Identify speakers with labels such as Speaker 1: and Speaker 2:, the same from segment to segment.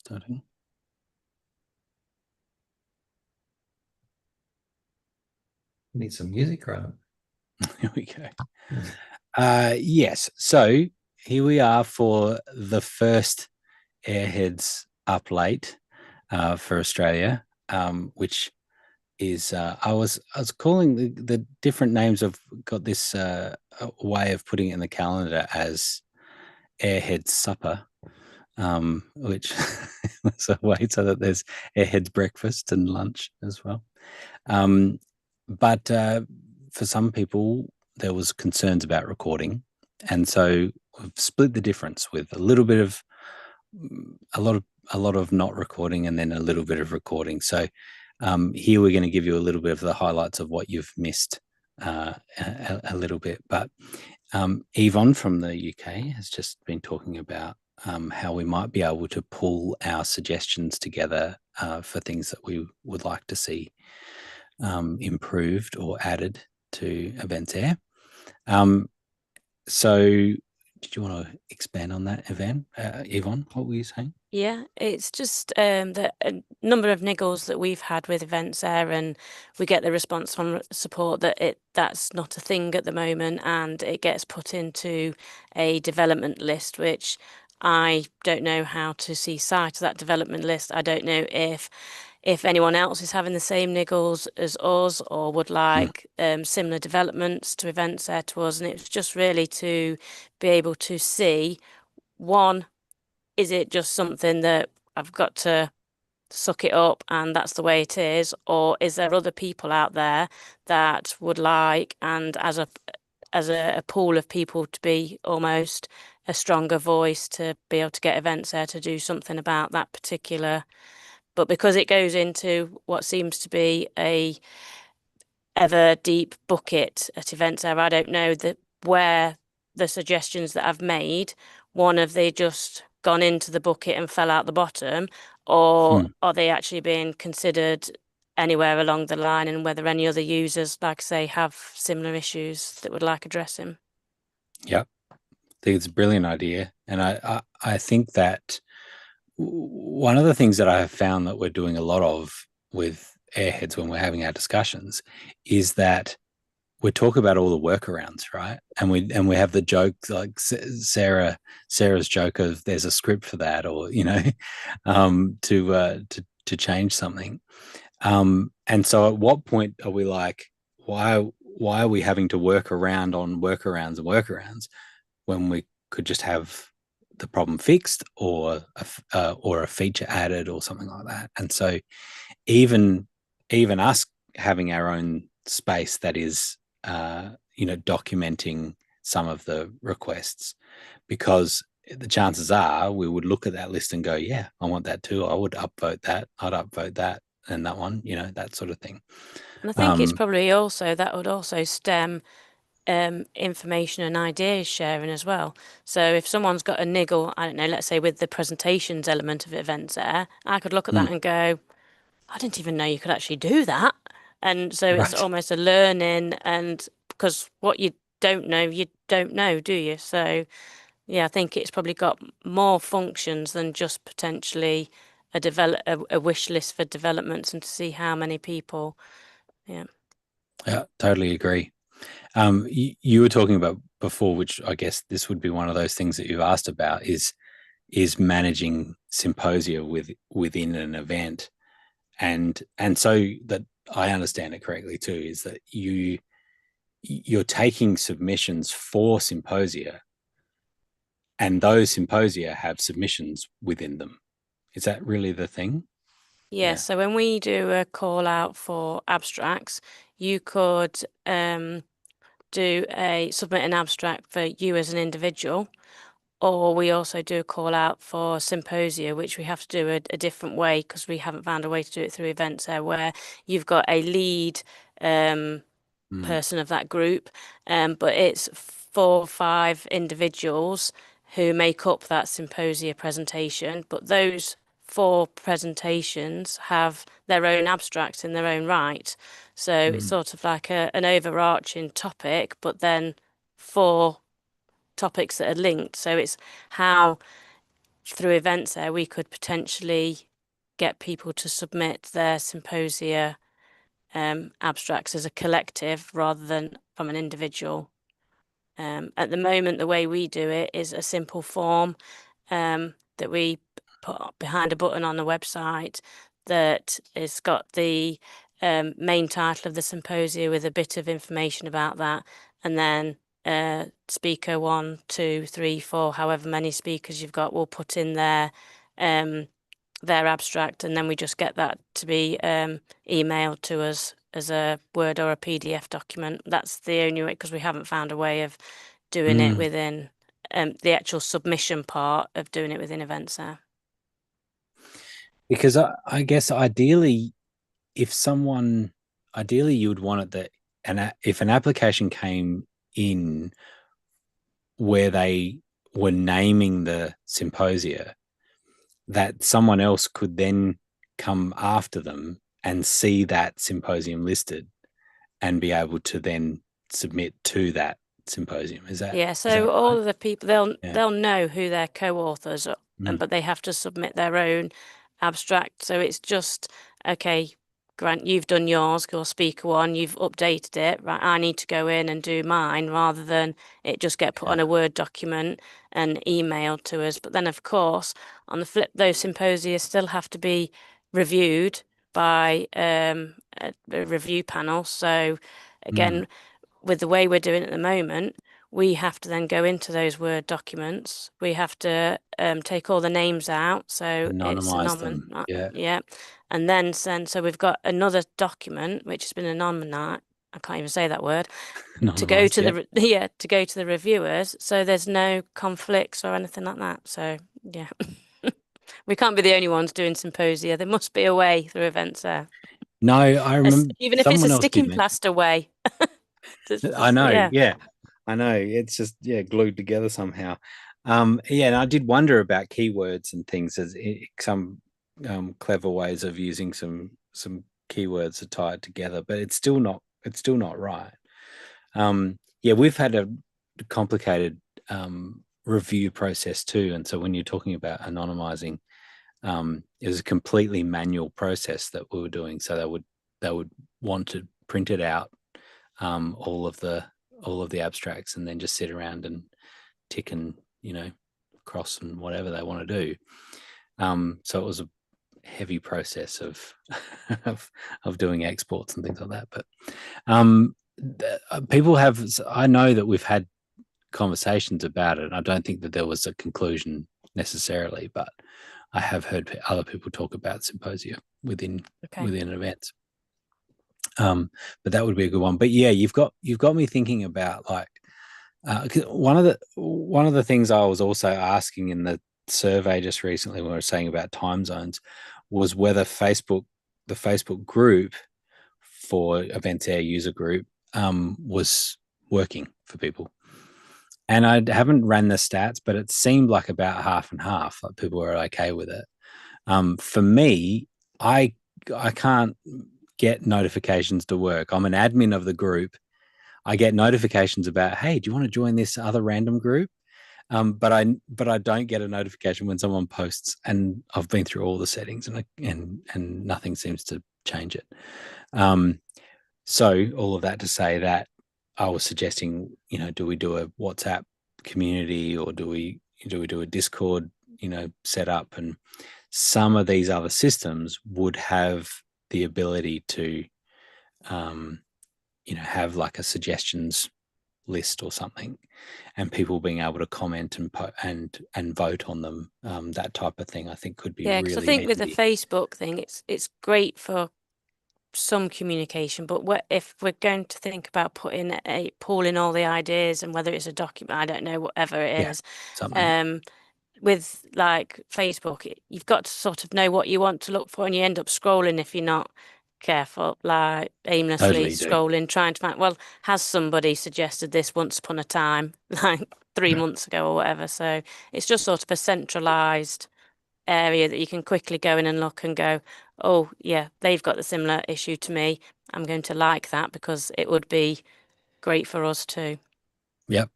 Speaker 1: Starting.
Speaker 2: Need some music, right?
Speaker 1: Here we go. Yes. So here we are for the first Airheads Up Late for Australia, which is I was calling the different names. I've got this way of putting it in the calendar as Airheads Supper, which was a way so that there's Airheads breakfast and lunch as well. But for some people, there was concerns about recording, and so we've split the difference with a lot of not recording, and then a little bit of recording. So here we're going to give you a little bit of the highlights of what you've missed a little bit. But Yvonne from the UK has just been talking about how we might be able to pull our suggestions together for things that we would like to see improved or added to EventsAir. So did you want to expand on that, Yvonne? What were you saying?
Speaker 3: Yeah, it's just the number of niggles that we've had with EventsAir, and we get the response from support that that's not a thing at the moment, and it gets put into a development list, which I don't know how to see sight of that development list. I don't know if anyone else is having the same niggles as us or would like similar developments to EventsAir to us, and it's just really to be able to see, one, is it just something that I've got to suck it up and that's the way it is, or is there other people out there that would like, and as a pool of people, to be almost a stronger voice to be able to get EventsAir to do something about that particular. But because it goes into what seems to be a ever deep bucket at EventsAir, I don't know where the suggestions that I've made, one, have they just gone into the bucket and fell out the bottom, or are they actually being considered anywhere along the line, and whether any other users, like I say, have similar issues that would like addressing?
Speaker 1: Yep. I think it's a brilliant idea. And I think that one of the things that I have found that we're doing a lot of with Airheads when we're having our discussions is that we talk about all the workarounds, right? And we have the joke, like Sarah's joke of there's a script for that, or to change something. And so at what point are we like, why are we having to work around on workarounds and workarounds when we could just have the problem fixed, or a feature added or something like that? And so even us having our own space that is documenting some of the requests, because the chances are we would look at that list and go, yeah, I want that too. I would upvote that. I'd upvote that and that one, that sort of thing.
Speaker 3: And I think it's probably also that would also stem information and ideas sharing as well. So if someone's got a niggle, I don't know, let's say with the presentations element of EventsAir, I could look at that and go, I didn't even know you could actually do that. And so it's
Speaker 1: Right.
Speaker 3: almost a learning, and because what you don't know, do you? So yeah, I think it's probably got more functions than just potentially a wish list for developments, and to see how many people. Yeah.
Speaker 1: Yeah, totally agree. You were talking about before, which I guess this would be one of those things that you've asked about, is managing symposia within an event. And so that I understand it correctly too, is that you're taking submissions for symposia, and those symposia have submissions within them. Is that really the thing?
Speaker 3: Yeah, so when we do a call out for abstracts, you could submit an abstract for you as an individual, or we also do a call out for symposia, which we have to do a different way because we haven't found a way to do it through EventsAir, where you've got a lead person of that group, but it's 4 or 5 individuals who make up that symposia presentation, but those 4 presentations have their own abstracts in their own right. So it's sort of like an overarching topic, but then 4 topics that are linked. So it's how through EventsAir, we could potentially get people to submit their symposia abstracts as a collective rather than from an individual. At the moment, the way we do it is a simple form that we put behind a button on the website that has got the main title of the symposia with a bit of information about that, and then speaker 1, 2, 3, 4, however many speakers you've got, will put in their abstract, and then we just get that to be emailed to us as a Word or a PDF document. That's the only way, because we haven't found a way of doing it within the actual submission part of doing it within EventsAir.
Speaker 1: Because I guess ideally you would want it that if an application came in where they were naming the symposia, that someone else could then come after them and see that symposium listed and be able to then submit to that symposium. Is that
Speaker 3: so all
Speaker 1: right?
Speaker 3: of the people, they'll know who their co-authors are, but they have to submit their own abstract. So it's just, okay, Grant, you've done yours, your speaker 1, you've updated it, right? I need to go in and do mine, rather than it just get put on a Word document and emailed to us. But then, of course, on the flip, those symposia still have to be reviewed by a review panel. So again, with the way we're doing it at the moment, we have to then go into those Word documents. We have to take all the names out, so
Speaker 1: Anonymize them.
Speaker 3: Yeah, and then send. So we've got another document which has been anonymized. I can't even say that word. To go to to go to the reviewers. So there's no conflicts or anything like that. So yeah, we can't be the only ones doing symposia. There must be a way through EventsAir.
Speaker 1: No, I remember
Speaker 3: Even if it's a
Speaker 1: someone else did
Speaker 3: sticking
Speaker 1: mention.
Speaker 3: plaster way.
Speaker 1: I know, yeah. I know. It's just glued together somehow. And I did wonder about keywords and things, as some clever ways of using some keywords to tie it together, but it's still not right. We've had a complicated review process too, and so when you're talking about anonymizing, it was a completely manual process that we were doing. So they would want to print it out, all of the abstracts, and then just sit around and tick and cross and whatever they want to do. So it was a heavy process of of doing exports and things like that. But people have. I know that we've had conversations about it. I don't think that there was a conclusion necessarily, but I have heard other people talk about symposia within events. But that would be a good one. But yeah, you've got me thinking about, like, one of the things I was also asking in the survey just recently when we were saying about time zones was whether the Facebook group for EventsAir user group was working for people. And I haven't ran the stats, but it seemed like about half and half. Like, people were okay with it. For me, I can't get notifications to work. I'm an admin of the group. I get notifications about, hey, do you want to join this other random group? But I don't get a notification when someone posts, and I've been through all the settings and nothing seems to change it. So all of that to say that I was suggesting, do we do a WhatsApp community, or do we do a Discord, set up? And some of these other systems would have the ability to, have like a suggestions list or something, and people being able to comment and vote on them. That type of thing, I think, could be really
Speaker 3: because I think
Speaker 1: handy.
Speaker 3: with the Facebook thing, it's great for some communication, but if we're going to think about pooling all the ideas, and whether it's a document, I don't know, whatever it is,
Speaker 1: something.
Speaker 3: With like Facebook, you've got to sort of know what you want to look for, and you end up scrolling if you're not careful, like aimlessly scrolling, trying to find, well, has somebody suggested this once upon a time, like 3 months ago or whatever? So it's just sort of a centralized area that you can quickly go in and look and go, oh yeah, they've got the similar issue to me, I'm going to like that because it would be great for us too.
Speaker 1: Yep,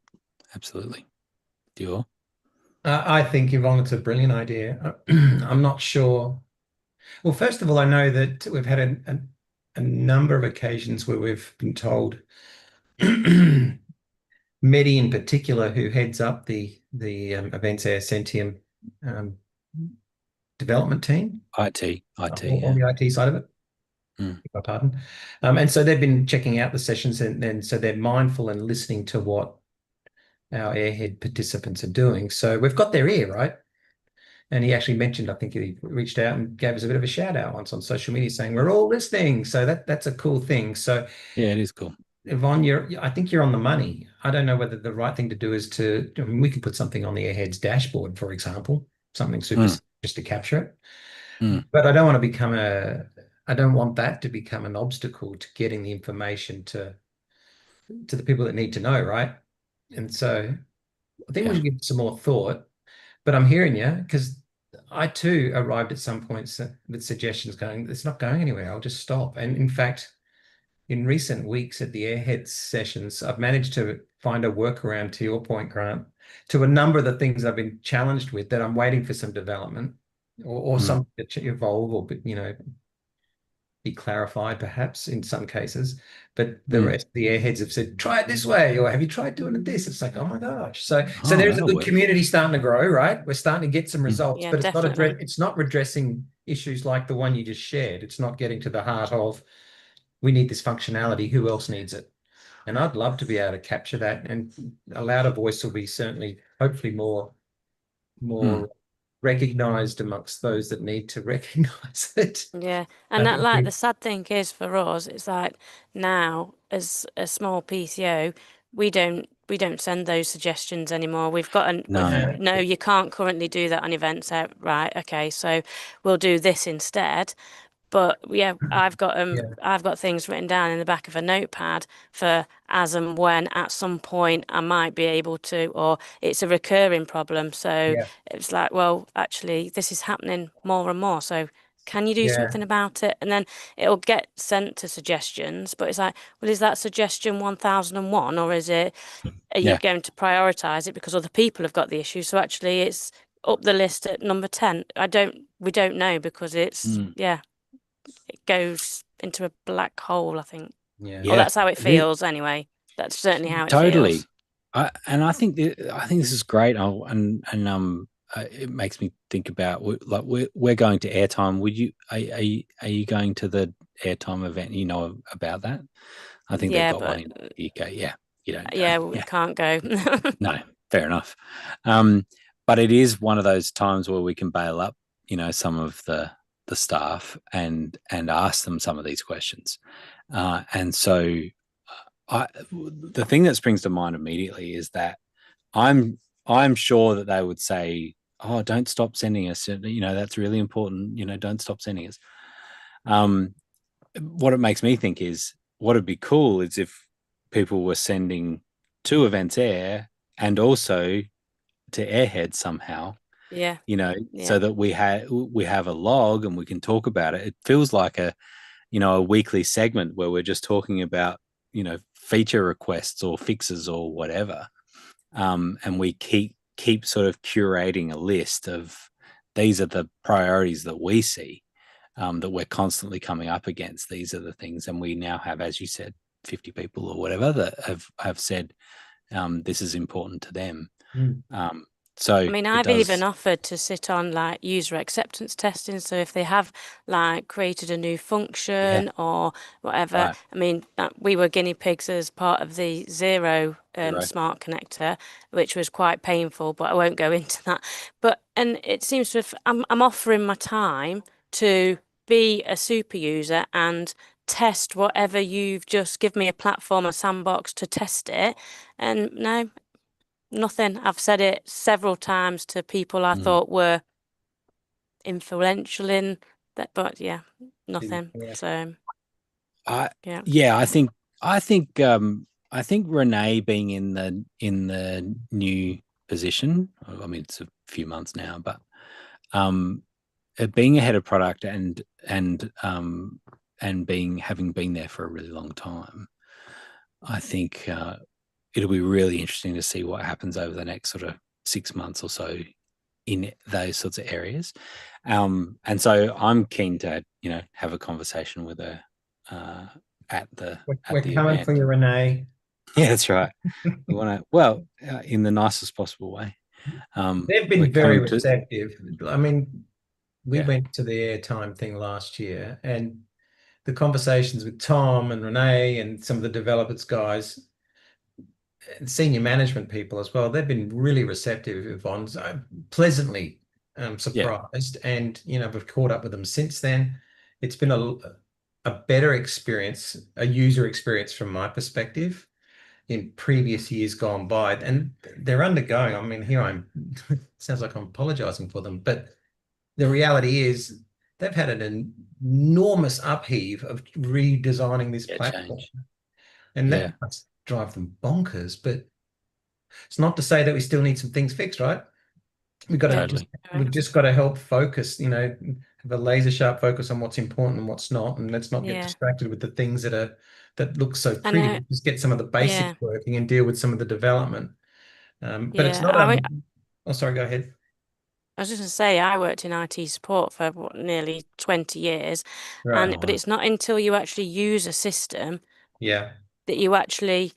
Speaker 1: absolutely. Dior?
Speaker 2: I think, Yvonne, it's a brilliant idea. I'm not sure. Well, first of all, I know that we've had a number of occasions where we've been told, Medi in particular, who heads up the EventsAir Centium um, development team,
Speaker 1: IT,
Speaker 2: on
Speaker 1: yeah.
Speaker 2: the IT side of it.
Speaker 1: Mm.
Speaker 2: Beg my pardon. And so they've been checking out the sessions, and so they're mindful and listening to what our Airhead participants are doing. So we've got their ear, right? And he actually mentioned, I think he reached out and gave us a bit of a shout out once on social media saying we're all listening. So that's a cool thing. So
Speaker 1: Yeah, it is cool.
Speaker 2: Yvonne, I think you're on the money. I don't know whether the right thing to do is I mean, we could put something on the Airheads dashboard, for example, something super just to capture it. But I don't want to I don't want that to become an obstacle to getting the information to the people that need to know, right? And so I think we should give it some more thought. But I'm hearing you, because I too arrived at some points with suggestions going, it's not going anywhere. I'll just stop. And in fact, in recent weeks at the Airheads sessions, I've managed to find a workaround, to your point, Grant, to a number of the things I've been challenged with that I'm waiting for some development or something to evolve or, be clarified perhaps in some cases. But the rest of the Airheads have said, try it this way, or have you tried doing it this? It's like, oh my gosh. So there's a good community starting to grow, right? We're starting to get some results,
Speaker 3: Yeah,
Speaker 2: but
Speaker 3: definitely.
Speaker 2: it's not redressing issues like the one you just shared. It's not getting to the heart of, we need this functionality, who else needs it? And I'd love to be able to capture that, and a louder voice will be certainly, hopefully more recognized amongst those that need to recognize it.
Speaker 3: Yeah, and that, like, the sad thing is for us, it's like now as a small PCO, we don't send those suggestions anymore. We've got no, you can't currently do that on events. Right, okay, so we'll do this instead. But yeah, I've got things written down in the back of a notepad for as and when at some point I might be able to, or it's a recurring problem. So it's like, well, actually, this is happening more and more. So can you do something about it? And then it'll get sent to suggestions, but it's like, well, is that suggestion 1001, or are you going to prioritize it because other people have got the issue? So actually it's up the list at number 10. We don't know, because it's, it goes into a black hole, I think.
Speaker 2: Yeah.
Speaker 3: Or that's how it feels anyway. That's certainly how it feels.
Speaker 1: I think this is great. It makes me think about, like, we're going to Airtime. Are you going to the Airtime event? You know about that? I think they've got one in the UK. Yeah, you don't.
Speaker 3: Yeah, we can't go.
Speaker 1: No, fair enough. But it is one of those times where we can bail up, some of the staff and ask them some of these questions. And so the thing that springs to mind immediately is that I'm sure that they would say, oh, don't stop sending us. That's really important. Don't stop sending us. What it makes me think is, what would be cool is if people were sending to EventsAir and also to Airhead somehow. So that we have a log and we can talk about it. It feels like a weekly segment where we're just talking about feature requests or fixes or whatever, and we keep sort of curating a list of, these are the priorities that we see, that we're constantly coming up against. These are the things, and we now have, as you said, 50 people or whatever that have said this is important to them. So
Speaker 3: I mean, I've even offered to sit on like user acceptance testing. So if they have like created a new function or whatever, I mean, we were guinea pigs as part of the Zero smart connector, which was quite painful, but I won't go into that. And it seems to have, I'm offering my time to be a super user and test whatever you've just give me a platform, a sandbox to test it. And no, nothing. I've said it several times to people I thought were influential in that, but yeah, nothing. So
Speaker 1: I think Renee being in the new position, I mean, it's a few months now, but being a head of product and having been there for a really long time, I think it'll be really interesting to see what happens over the next sort of 6 months or so in those sorts of areas. And so I'm keen to, have a conversation with her at the
Speaker 2: We're coming for
Speaker 1: event.
Speaker 2: you, Renee.
Speaker 1: Yeah, that's right. We want to, in the nicest possible way.
Speaker 2: They've
Speaker 1: We're
Speaker 2: been very
Speaker 1: coming to,
Speaker 2: receptive. I mean, we
Speaker 1: yeah,
Speaker 2: went to the airtime thing last year, and the conversations with Tom and Renee and some of the developers guys and senior management people as well, they've been really receptive, Yvonne. So I'm pleasantly
Speaker 1: yeah,
Speaker 2: surprised. And, we've caught up with them since then. It's been a better experience, a user experience from my perspective in previous years gone by. And they're undergoing, I mean, here I'm, sounds like I'm apologizing for them, but the reality is they've had an enormous upheave of redesigning this platform.
Speaker 1: change.
Speaker 2: And
Speaker 1: Yeah,
Speaker 2: that must drive them bonkers. But it's not to say that we still need some things fixed, right? We've got to just
Speaker 1: totally.
Speaker 2: we've just got to help focus, have a laser sharp focus on what's important and what's not, and let's not get
Speaker 3: Yeah.
Speaker 2: distracted with the things that look so
Speaker 3: I
Speaker 2: pretty.
Speaker 3: know.
Speaker 2: Just get some of the basics
Speaker 3: Yeah.
Speaker 2: working and deal with some of the development. But it's
Speaker 3: Yeah.
Speaker 2: not oh, sorry, go ahead.
Speaker 3: I was just going to say, I worked in IT support for nearly 20 years,
Speaker 2: Right.
Speaker 3: but it's not until you actually use a system
Speaker 2: Yeah.
Speaker 3: that you actually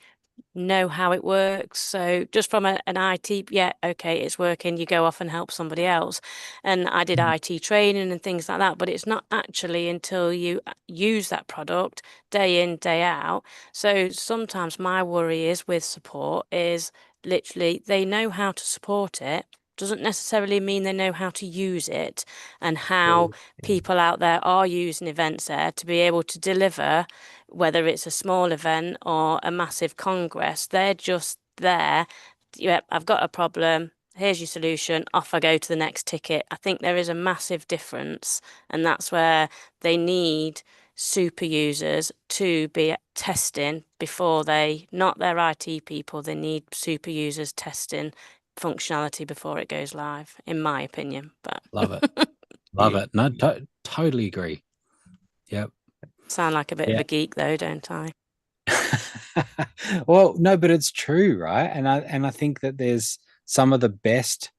Speaker 3: know how it works. So just from an IT, yeah, okay, it's working, you go off and help somebody else. And I did IT training and things like that, but it's not actually until you use that product day in, day out. So sometimes my worry is with support is literally they know how to support it. Doesn't necessarily mean they know how to use it and how people out there are using EventsAir to be able to deliver, whether it's a small event or a massive congress. They're just there. Yep, I've got a problem. Here's your solution. Off I go to the next ticket. I think there is a massive difference, and that's where they need super users to be testing before not their IT people. They need super users testing functionality before it goes live, in my opinion. But
Speaker 1: Love it. Love it. No, totally agree. Yep.
Speaker 3: sound like a bit of a geek though, don't I?
Speaker 1: Well, no, but it's true, right? And I think that there's some of the best,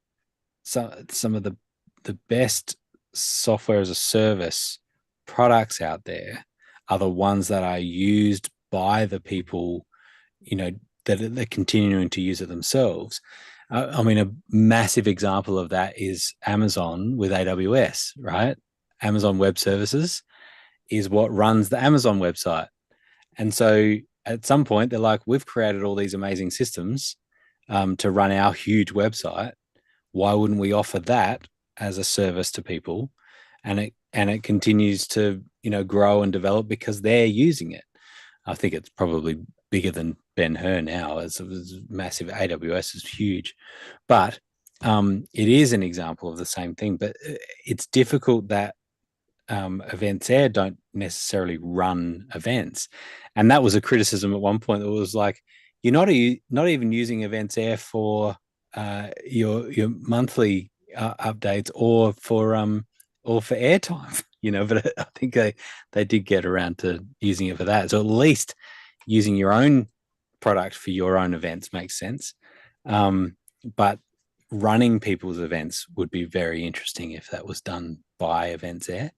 Speaker 1: some of the best software as a service products out there are the ones that are used by the people, that they're continuing to use it themselves. I mean, a massive example of that is Amazon with AWS, right? Amazon Web Services is what runs the Amazon website. And so at some point, they're like, we've created all these amazing systems to run our huge website. Why wouldn't we offer that as a service to people? And it continues to, grow and develop because they're using it. I think it's probably bigger than Ben-Hur now. It's massive. AWS is huge, but it is an example of the same thing. But it's difficult that EventsAir don't necessarily run events, and that was a criticism at one point. That was like, you're not even using EventsAir for your monthly updates or for airtime, But I think they did get around to using it for that. So at least using your own product for your own events makes sense, but running people's events would be very interesting if that was done by EventsAir.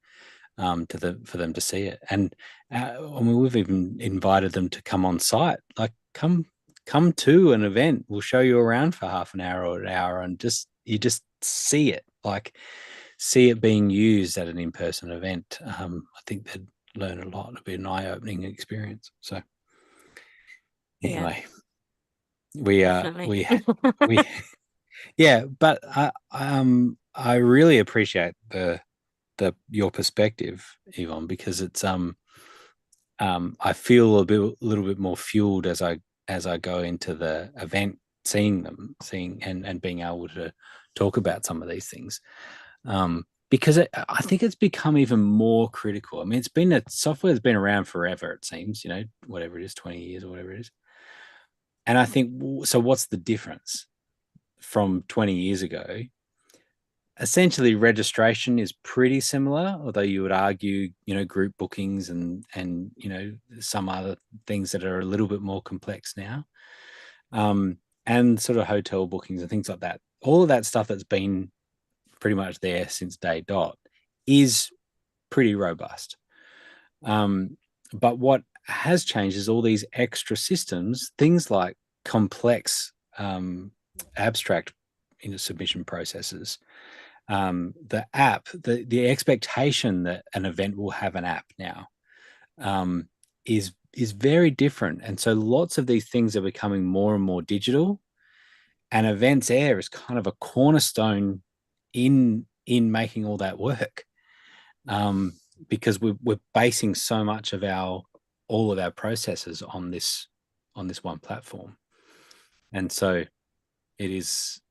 Speaker 1: For them to see it. And I mean, we've even invited them to come on site, like come to an event. We'll show you around for half an hour or an hour, and you just see it, like see it being used at an in-person event. I think they'd learn a lot. It'd be an eye-opening experience. So anyway, we yeah, but I really appreciate your perspective, Yvonne, because it's I feel a little bit more fueled as I go into the event, seeing and being able to talk about some of these things, because I think it's become even more critical. I mean, software's been around forever, it seems, whatever it is, 20 years or whatever it is. And I think, so what's the difference from 20 years ago? Essentially, registration is pretty similar, although you would argue, group bookings and some other things that are a little bit more complex now, and sort of hotel bookings and things like that all of that stuff that's been pretty much there since day dot is pretty robust. But what has changed is all these extra systems, things like complex abstract submission processes. The app, the expectation that an event will have an app now is very different. And so lots of these things are becoming more and more digital. And EventsAir is kind of a cornerstone in making all that work, because we're basing so much of all of our processes on this one platform, and so it is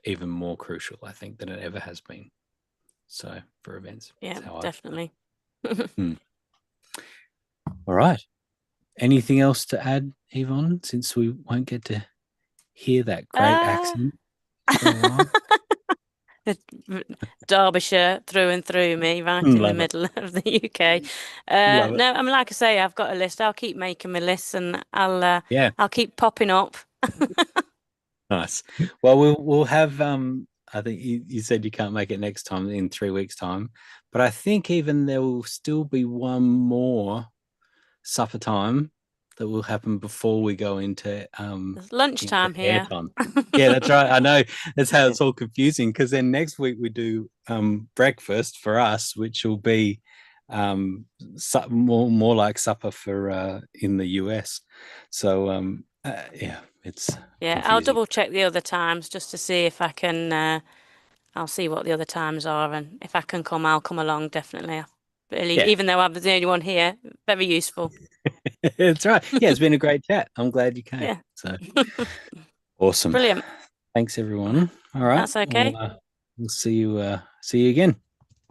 Speaker 1: even more crucial, I think, than it ever has been. So for events,
Speaker 3: yeah, definitely.
Speaker 1: All right. Anything else to add, Yvonne? Since we won't get to hear that great accent for a while.
Speaker 3: Derbyshire through and through, me, right in the middle of the UK. No, I mean, like I say, I've got a list. I'll keep making my lists, and I'll keep popping up.
Speaker 1: Nice. Well, we'll have. I think you said you can't make it next time in 3 weeks' time, but I think even there will still be one more supper time that will happen before we go into
Speaker 3: lunchtime here.
Speaker 1: Time. Yeah, that's right. I know that's how it's all confusing, because then next week we do breakfast for us, which will be more like supper for in the US. So it's confusing.
Speaker 3: I'll double check the other times just to see if I can. I'll see what the other times are, and if I can come, I'll come along, definitely. Even though I'm the only one here, very useful.
Speaker 1: That's right. Yeah, it's been a great chat. I'm glad you came.
Speaker 3: Yeah.
Speaker 1: So awesome.
Speaker 3: Brilliant.
Speaker 1: Thanks, everyone. All right.
Speaker 3: That's okay.
Speaker 1: We'll see you again.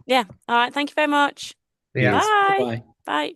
Speaker 3: Yeah. All right. Thank you very much.
Speaker 2: Yeah.
Speaker 3: Bye.
Speaker 1: Bye-bye.
Speaker 3: Bye.